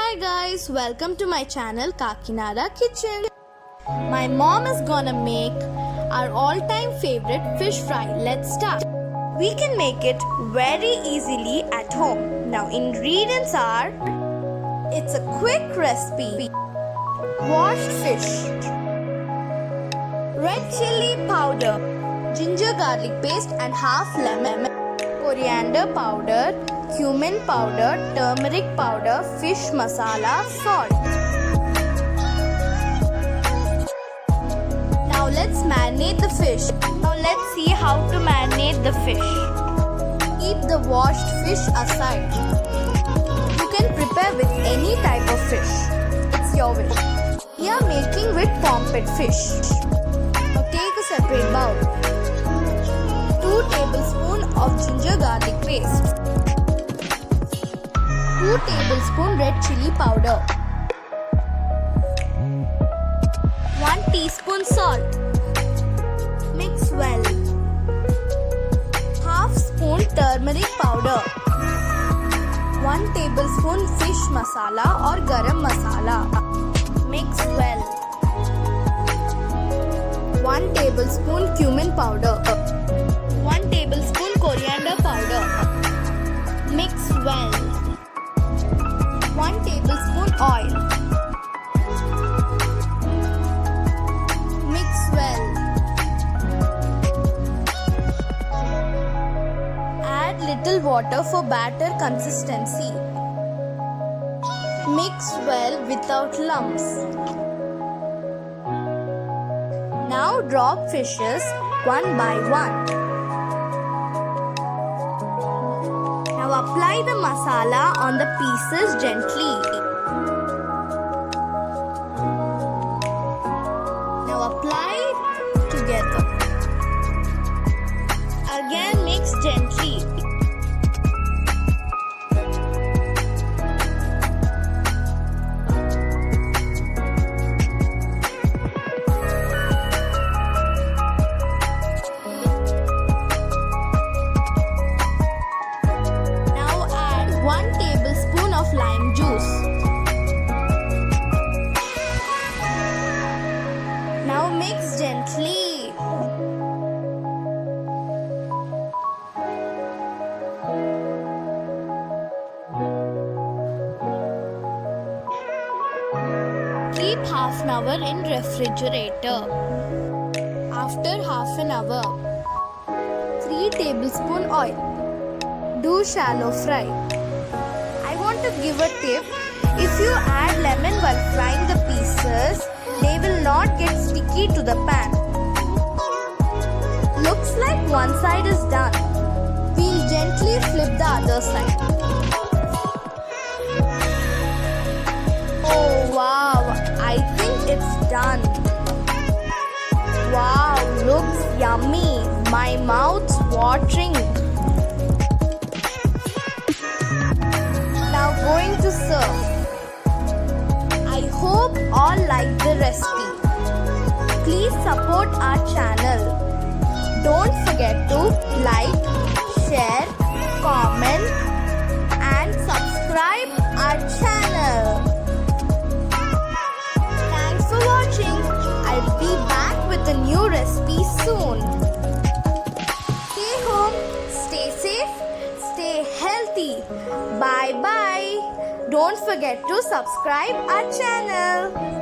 Hi guys, welcome to my channel Kakinada Kitchen. My mom is gonna make our all-time favorite fish fry. Let's start. We can make it very easily at home. Now ingredients are, it's a quick recipe. Washed fish, red chilli powder, ginger garlic paste and half lemon, coriander powder, Cummin powder, turmeric powder, fish masala, salt. Now let's marinate the fish. Now let's see how to marinate the fish. Keep the washed fish aside. You can prepare with any type of fish. It's your wish. We are making with pomfret fish. Now take a separate bowl. 2 tablespoons of ginger garlic paste. 2 tablespoons red chilli powder, 1 teaspoon salt, mix well, half spoon turmeric powder, 1 tablespoon fish masala or garam masala, mix well, 1 tablespoon cumin powder, 1 tablespoon coriander powder, mix well, 1 tablespoon oil. Mix well. Add little water for batter consistency. Mix well without lumps. Now drop fishes one by one. Now apply the masala on the pieces gently. Now apply together. Again mix gently. Lime juice. Now mix gently. Keep half an hour in refrigerator. After half an hour, 3 tablespoon oil. Do shallow fry. To give a tip, if you add lemon while frying the pieces, they will not get sticky to the pan. Looks like one side is done. We'll gently flip the other side. Oh wow, I think it's done. Wow, looks yummy. My mouth's watering. Now going to serve. I hope all like the recipe. Please support our channel. Don't forget to like, share, comment and subscribe our channel. Thanks for watching. I'll be back with a new recipe soon. Stay home, stay safe, stay healthy. Bye bye. Don't forget to subscribe our channel.